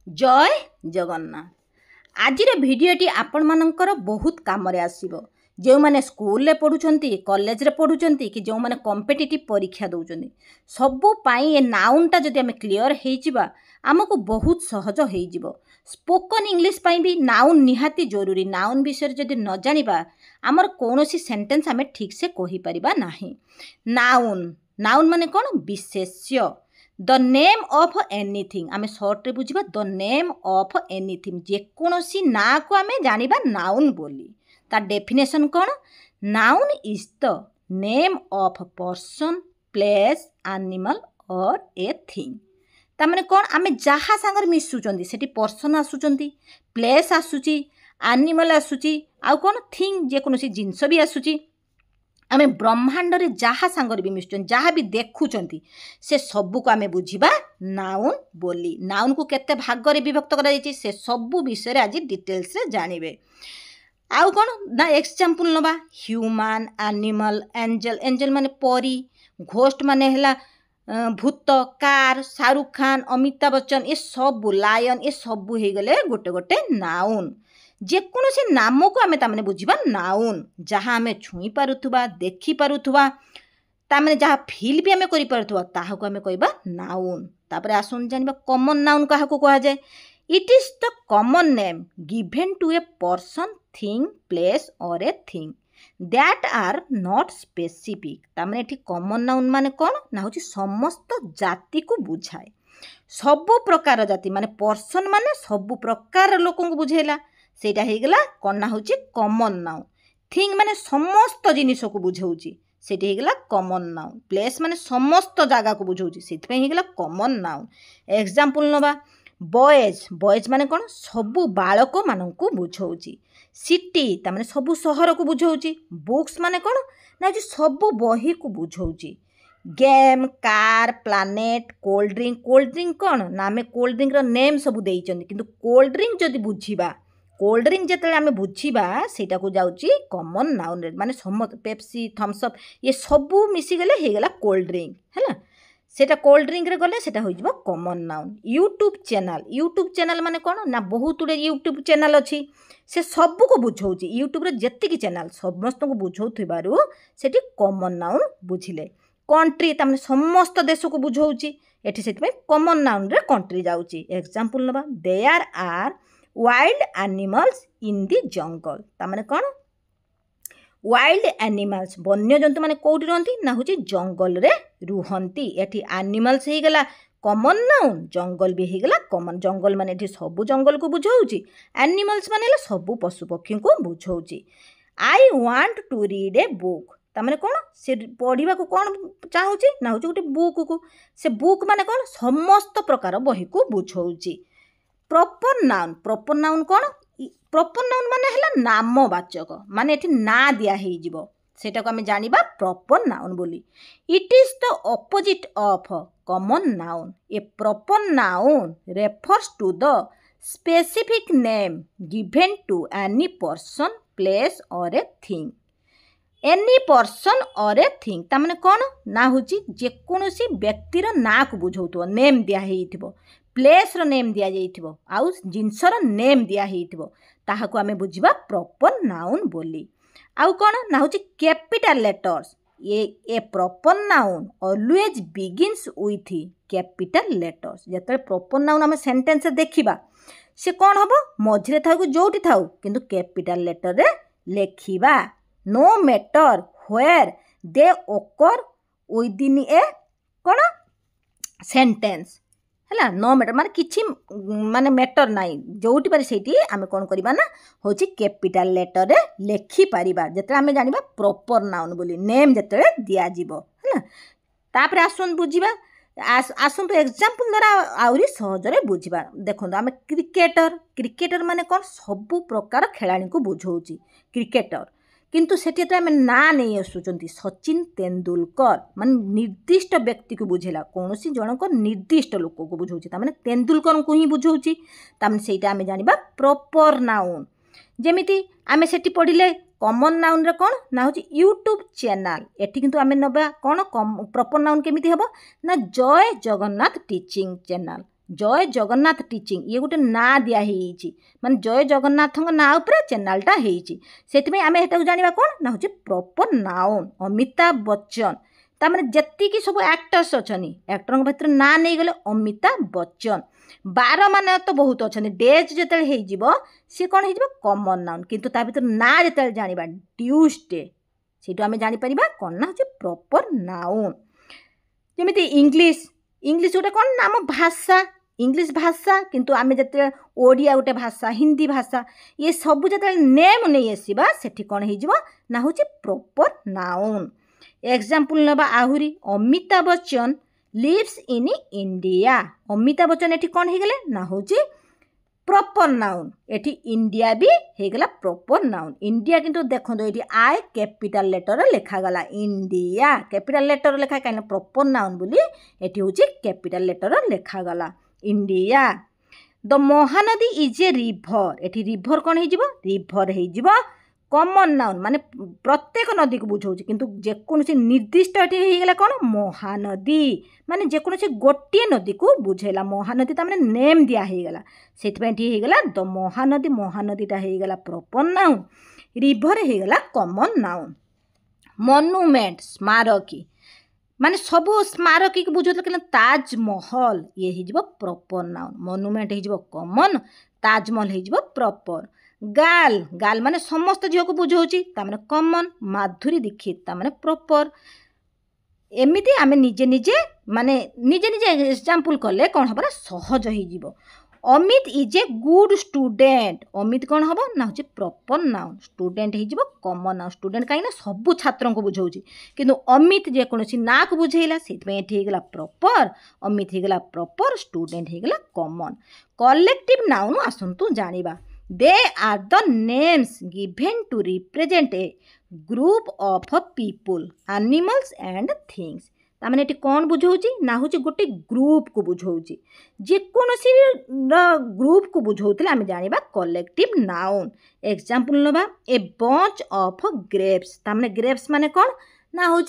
जय जगन्नाथ। आजिर भिडियोटी आपण मानकर बहुत कामरे आसीबो। जो माने स्कूल रे पढुचंती, कॉलेज रे पढुचंती कि जो माने कॉम्पिटिटिव परीक्षा दउचंती, सबु पाई ए नाउनटा जदि आमे क्लियर हेइ जिबा हमको बहुत सहज हेइ जिवो। स्पोकन इंग्लिश पाई भी नाउन निहाती जरूरी। नाउन विषय जदि न जानिबा हमर कोनोसी सेंटेंस आमे ठीक से कहि परिबा नाही। नाउन नाउन माने कोन? विशेष्य। द नेम ऑफ एनीथिंग आमे शॉर्ट रे बुझिबा द नेम ऑफ एनीथिंग। जेकोसी ना को आमे जानिबा नाउन बोली। ता definition cone? Noun is the name of person, place, animal और ए थिंग। ता माने कोन? आमे जहा संगर मिसुचंदी सेठी पर्सन आसुचंदी, प्लेस आसुची, एनिमल आसुची, आउ कोन थिंग जेकोसी जिंस भी आसुची। आमे ब्रह्मांड रे जहा सांगर भी मिसुचन, जहा भी देखुचंती से सबु को आमे बुझिबा नाउन बोली। नाउन को केते भाग रे विभक्त करा जायछि से सबु विषय रे आज डिटेल्स रे जानिबे। आउ कोन ना एग्जांपल नबा ह्यूमन, एनिमल, एंजल। एंजल माने परी, घोस्ट माने हला भूत, कार, शाहरुख खान, अमिताभ बच्चन, ए सबु लायन, ए सबु हे गले गोटे गोटे नाउन। जेकोसी नाम को आमे तामने बुझिबा नाउन। जहाँ आमे छुई पारुथुबा, देखि पारुथुबा, तामने जहाँ फील भी आमे करि पारुथुबा ताहा को आमे कहबा नाउन। तापरे आसुन जानिबा कॉमन नाउन काहा को कहा जाय। It is the common name given to a person, thing, place और a thing that are not specific. तामने एठी कॉमन नाउन माने कोन ना होची समस्त जाति को बुझाए। सबु प्रकार जाति माने पर्सन माने सबु प्रकार लोकन को बुझेला, सेटा हे गला कोन ना होची कॉमन नाउन। थिंग माने समस्त जिनिस को बुझाउची, सेटी हे गला कॉमन नाउन। प्लेस माने समस्त जगह को बुझाउची, सेति हे गला कॉमन नाउन। एग्जांपल नबा बॉयज। बॉयज माने कोन? सबु बालक मानन को बुझाउची। सिटी ता माने सबु शहर को बुझाउची। बुक्स माने कोन? ना जे सबु बही को बुझाउची। Game, car, planet, cold drink. Cold drink कोन ना आमे कोल्ड ड्रिंक रो नेम सबु देइचंदी, किंतु कोल्ड ड्रिंक जदि बुझिबा, कोल्ड ड्रिंक जेते आमे बुझिबा सेटा को जाउची कॉमन नाउन रे। माने समस्त पेप्सी, थम्स अप ये सबु मिसी गले हे गला कोल्ड ड्रिंक हैला। सेटा कोल्ड ड्रिंक रे गले सेटा होई जिवो common noun. YouTube channel. YouTube channel माने कोन ना बहुत उडे यूट्यूब चैनल अछि, से सबु को बुझाउची। यूट्यूब रे जत्ति की चैनल समस्त को बुझाउथिबारु सेठी कॉमन नाउन बुझिले। कंट्री ता माने समस्त देश को बुझाउची, एठी सेति में कॉमन नाउन रे कंट्री जाउची। एग्जांपल नबा there are wild animals in the jungle. ता माने कोन? वाइल्ड एनिमल्स वन्य जंतु माने कोउठी रहंती ना होची जंगल रे रुहंती। एठी एनिमल्स हे गला कॉमन नाउन, जंगल भी हे गला कॉमन। जंगल माने एठी सबु जंगल को बुझाउची, एनिमल्स माने सबु पशु पक्षी को बुझाउची। I want to read a book. ता माने कोन? से पढिबा को कोन चाहूची ना होची गोटे बुक को। से बुक माने कोन? समस्त प्रकार बही को बुझाउची। Proper noun. प्रॉपर नाउन कोन? प्रॉपर नाउन माने हला नामवाचक, माने एठी ना दिया हेइ जिवो, सेटा को हमें जानिबा प्रॉपर नाउन बोली। It is the opposite of common noun. A proper noun refers to the specific name given to any person, place और ए थिंग। एनी पर्सन और ए थिंग ता माने कोन ना होची जेकोसी व्यक्तिर ना को बुझाउथो, नेम दिया हेइथिबो, प्लेस रो नेम दिया जाइथिबो, आउ जिंसर नेम दिया हेइथिबो, ताहा को आमे बुझिबा प्रॉपर नाउन बोली। आउ कोन ना होची capital letters. A proper noun always begins with capital letters. जते प्रॉपर नाउन आमे सेंटेंस देखिबा से कोन हबो? मझिरे थाउ जोठी थाउ किंतु कैपिटल लेटर रे लेखिबा। नो मैटर व्हेयर दे ओकर विदिन ए कोन सेंटेंस हैला। नो मैटर माने किछि माने मैटर नाइ, जोठी पारे सेठी आमे कोन करिबा ना होची कैपिटल लेटर रे लेखि पारिबा। जते आमे जानिबा प्रॉपर नाउन बोली, नेम जते दिया जिवो हैला। तापरे आसुन बुझिबा, आसुन तो एग्जांपल द्वारा आउरी सहज रे बुझिबा। देखो आमे क्रिकेटर। क्रिकेटर माने कोन? सबु प्रकार खेलाणी को बुझाउची क्रिकेटर, किंतु सेठी तो आमे ना नहीं आसुचंती सचिन तेंदुलकर, माने निर्दिष्ट व्यक्ति को बुझेला, कोनोसी जनक निर्दिष्ट लोक को बुझाउची, ता माने तेंदुलकर को ही बुझाउची। ता माने सेटा आमे जानिबा प्रॉपर नाउन। जेमिति आमे सेठी पढिले कॉमन नाउन रे कोन ना होची यूट्यूब चैनल। एठी किंतु आमे नबा कोन प्रॉपर नाउन केमिति हबो ना जय जगन्नाथ टीचिंग चैनल। जय जगन्नाथ टीचिंग ये गोटे ना दिया माने जय जगन्नाथ ना उपरे चैनलटा होती आम एटा जाना कौन ना हूँ प्रॉपर नाउन अमिताभ बच्चन तार जी सब एक्टर्स अच्छा एक्टर भर ना नहीं गले अमिताभ बच्चन 12 मान तो बहुत अच्छा डेज जो सी कौन हो कॉमन नाउन किंतु ता भर ना जो जाना ट्यूसडे से आम जापर कौन ना हूँ प्रॉपर नाउन जमी इंग्लिश इंग्लिश गोटे कौन ना आम भाषा इंग्लिश भाषा किंतु आम जो ओडिया गोटे भाषा हिंदी भाषा ये सब जो नेम नहीं आसवा से कौन हो ना हूँ प्रॉपर नाउन एग्जाम्पल नवा आहुरी Amitabh Bachchan lives in India Amitabh Bachchan ये कौन हो गले ना हूँ प्रॉपर नाउन एटी इंडिया भी हो गला प्रॉपर नाउन इंडिया किंतु देखो ये आई कैपिटल लेटर लिखागला इंडिया कैपिटल लेटर लिखा कहीं प्रॉपर नाउन बोली ये हूँ कैपिटल लेटर लिखागला India the Mahanadi is a river ये रिभर कौन हो रिभर हो कॉमन नाउन माने प्रत्येक नदी को बुझाऊँ किंतु जेकोसी निर्दिष्ट ये होगा कौन महानदी माने जेकोसी गोटे नदी को बुझेला महानदी तो नेम दिया होगा से होगा द महानदी महानदीटा होगा प्रॉपर नाउन रिभर होगा कॉमन नाउन मॉन्यूमेंट स्मारकी माने सब स्मारकी को बुझे कि ताजमहल ये हो प्रॉपर नाउन मॉन्यूमेंट हो कॉमन ताजमहल हो प्रॉपर गाल गाल माने समस्त झील को बुझाऊँगी ताने कॉमन माधुरी दीक्षित ताने प्रॉपर एमती आम निजे निजे माने निजे निजे एग्जाम्पल कले कौन हम सहज हो Amit is a good student Amit कौन हम ना हूँ प्रॉपर नाउन स्टूडेंट हो कॉमन नाउन स्टूडेंट कहीं सब छात्र को बुझाऊँगी किंतु अमित जेकोसी ना को बुझेला से होगा प्रॉपर अमित होगा प्रॉपर स्टूडेंट होगा कॉमन कलेक्टिव नाउन आसतु जानिबा they are the names given to represent a group of people animals and things ताने ये कौन बुझाऊँगी ना हूँ गोटे ग्रुप को बुझाऊँगी जेकोसी ग्रुप को बुझाऊले आम जाना कलेक्टिव नाउन एग्जाम्पल नवा ए बंच ऑफ ग्रेप्स ताने ग्रेप्स माने कौन ना हूँ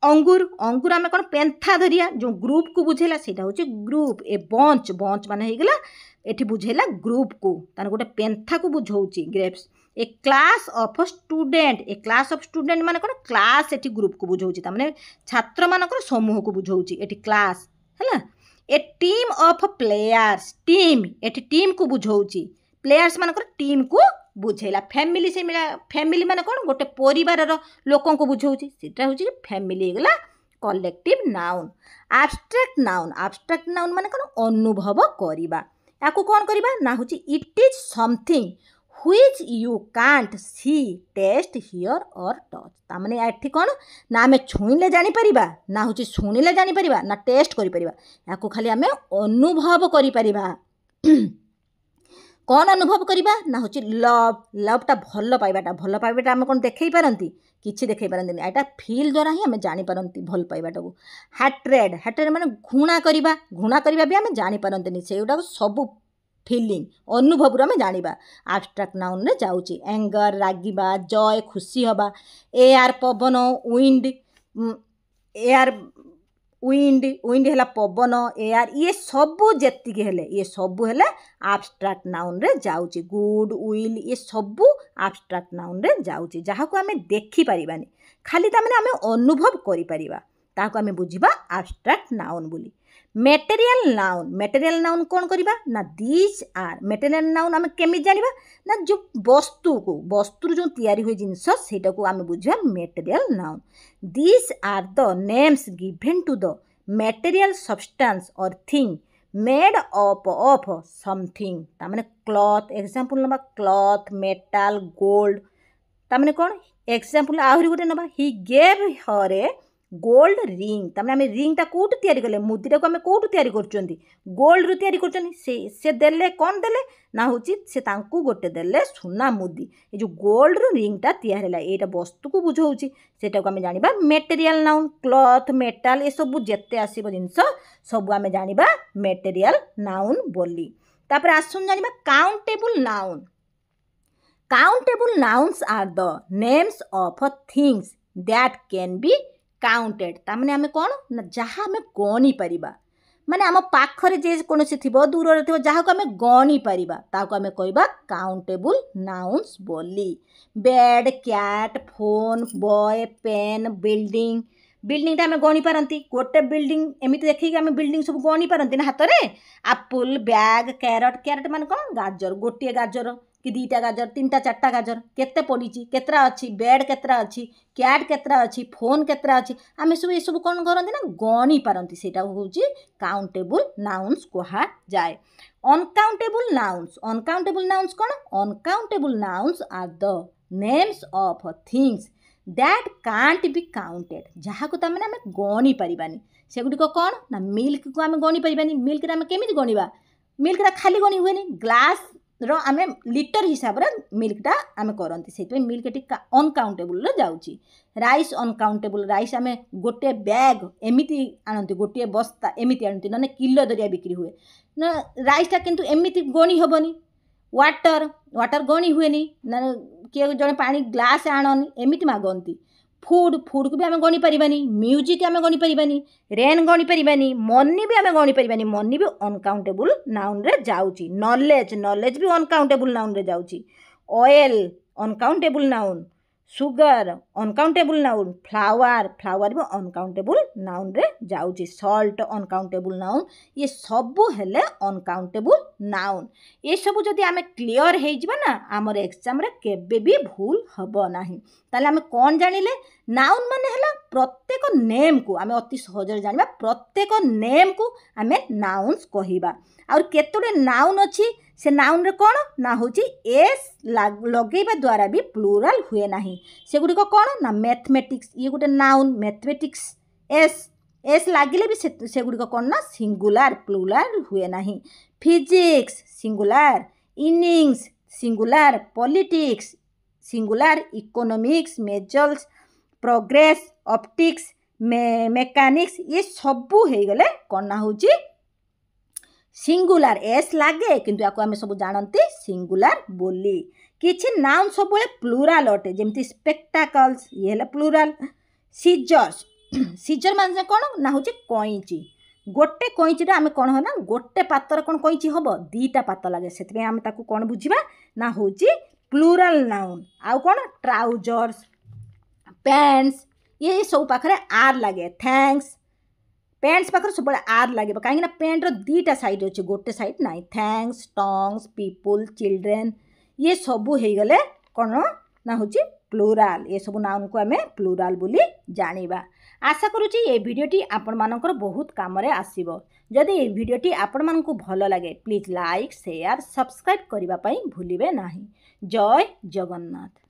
अंगूर अंगूर आम कौन पेंथा धरिया जो ग्रुप को बुझेला से हूँ ग्रुप ए बंच बंच मान होगा ये बुझेला ग्रुप को ताने गोटे पेंथा को बुझाऊँगी grapes a class of student a class of student मान कौन क्लास ये ग्रुप को बुझाऊँगी ताने छात्र मानकर समूह को बुझाऊँगी ये क्लास है ए टीम ऑफ प्लेयर्स टीम ये टीम को बुझाऊँगी प्लेयर्स मानकर टीम को बुझेला फैमिली से मिला फैमिली माने कौन गोटे परिवार लोकों को बुझाऊँगी सीटा हूँ फैमिली होगा कलेक्टिव नाउन आब्स्ट्रैक्ट नाउन माने कौन अनुभव करवा या कौन करवा ना हूँ it is something which you can't see taste hear और टच ताने ये कौन ना आम छुईले जापर ना हूँ शुणिले जापर ना टेस्ट कर खाली आम अनुभव कर कौन अनुभव करवा ना हूँ लव लवटा भल पाइबाटा आम कौन देखई पारती किसी देखई पारती यहाँ फिल द्वारा ही आम जानीपारती भल पाइबाटा को हैट्रेड हैट्रेड माने घृणा करवा भी आम जानीपारती से गुटा सब फिलिंग अनुभव आम जाना आब्स्ट्रैक्ट नाउन रे जाऊँगी एंगर रागिबा जय खुशी हवा एआर पवन विंड एआर विंड विंड है पवन एआर ये सबू जेतिक हेले ये सबू हेले आब्स्ट्रैक्ट नाउन रे जाऊँगी गुड विल ये सबू आब्स्ट्रैक्ट नाउन रे जाऊँगी जहाँ को आम देखी पारिबानी खाली तामें आम अनुभव करिपरिबा ताको आम बुझिबा आब्स्ट्रैक्ट नाउन बोली मेटेरियल नाउन कौन करवा ना दिस आर मेटेरियल नाउन आम केमी जानिबा ना जो वस्तु जो तैयारी हुए जिनस सेटा को आम बुझा material noun this are the names given to the material substance or thing made up of something तामाने क्लॉथ एग्जांपल नबा क्लॉथ मेटल गोल्ड तामाने कौन एग्जांपल आहरी गोटे नबा he gave her a gold ring तमें आम रिंगटा कौटू तैयारी कले मुदीटा को आम कौटू तैयारी कर गोल्ड रु तैयारी कर देले कौन देले ना हूँ से गोटे देले सुना मुदी ये जो गोल्ड रु रिंगटा तैयारी है यहाँ वस्तु को बुझाऊँगी सेटा को आम जाना मेटेरियल नाउन क्लॉथ मेटाल ये सब जिते आसब जिनस सब आम जाना मेटेरियल नाउन बोली तापर आसुन जाना countable nouns are the names of things that can be counted तामने आमे कौन ना जहाँ आमे गणी परिबा माने आम पाखरे जे कौन थो दूर थो जहाँ आम गणी पारिबा ताको आम कहबा काउंटेबल नाउन्स बोली। Bed, cat, phone, boy, pen, building building आम गणी पारती गोटे बिल्डिंग एमती देखिए आम बिल्डिंग सब गणी पारती ना हाथ में। आपुल, बैग, कैरट कैरट मान कौन गाजर गोटे गाजर कि दीटा गाजर तीनटा चार्टा गाजर केते पड़ी केतरा अच्छी बेड केतरा अच्छी कैट केतरा अच्छी फोन केतरा अच्छी आम सब ये सब कौन करती ना गणी पारती से हूँ काउंटेबल नाउन्स कहा जाए। अनकाउंटेबल नाउन्स कौन uncountable nouns are the names of things that can't be counted जहाँ को तमें आम गणी पारिबानी सेगुड़िक कौन ना मिल्क को आम गणी पारिबानी मिल्क आम केमिति गणिबा मिल्क खाली गणी हुए ग्लास रो आम लिटर हिसाब रे मिल्कटा आम करती से मिल्क टी अनकाउंटेबल जाऊँगी। राइस अनकाउंटेबल राइस आम गोटे बैग एमती आणती गोटे बस्ता एमती आणती ना किलो दरिया बिक्री हुए ना राइसटा किंतु एमती गणी हेनी। वाटर गणी हुए ना किए जड़े पानी ग्लास आणनी एमती मागती। फूड को भी आम गणी पारिबानी म्यूजिक आम गणी पारिबानी रेन गणी पारिबानी मनी भी आम गणी पारिबानी मनी भी अनकाउंटेबल नाउन रे जाउची। नॉलेज भी अनकाउंटेबल नाउन रे जाउची। Oil uncountable noun sugar uncountable noun flour भी अनकाउंटेबल नाउन रे जाउची। सॉल्ट अनकाउंटेबल नाउन ये सबू हेले अनकाउंटेबल नाउन। ये सबू जदि आमे क्लियर हो जिबा ना आमर एग्जाम रे केबे भी भूल हबो नाही। ताले आमे कोन जानिले नाउन माने हला प्रत्येक नेम को आमे अति सहज रे जानिबा प्रत्येक नेम को आमे नाउन्स कहिबा। और केतोडे नाउन अछि से नाउन रे कौन ना होची एस लगेबा द्वारा भी प्लूराल हुए नाही सेगुड़ी को कौन ना मैथमेटिक्स ये गोटे नाउन मैथमेटिक्स एस लागिले भी सेगुड़ी को कौन ना सिंगुलार प्लूराल हुए नाही। Physics singular innings singular politics singular economics measures progress optics mechanics ये सबू हो गले कौन ना होची सिंगुलार एस लागे किंतु आको आमे सब जानती सिंगुलार बोली। किछि नाउन सब प्लूराल अटे जेमती स्पेक्टाकल्स ये हेला प्लूराल। सीजर माने कौन ना होची कईची गोटे कईची आमे कौन हो ना गोटे पातर कौन कईची हबो दीटा पात लागे से आमे ताकू कौन बुझिबा ना होची प्लूराल नाउन। आउ कौन ट्राउजर्स पैंट्स ये सब पाखरे आर लागे। थैंक्स पैंट्स पाखर सब आर लगे कहीं पैंट दीटा साइड अच्छे गोटे साइड ना। थैंक्स टंग्स पीपुल चिल्ड्रेन ये सबू हो गले कौन ना हूँ प्लूराल ये सब नाउन को आम प्लूराल बोली जानिबा। आशा करुँची ये वीडियोटी आपण मानकर बहुत काम रे आसीबो। जदि ये वीडियोटी आपण मानकु भल लगे प्लीज लाइक शेयर सब्सक्राइब करने भूलिबे नाही। जय जगन्नाथ।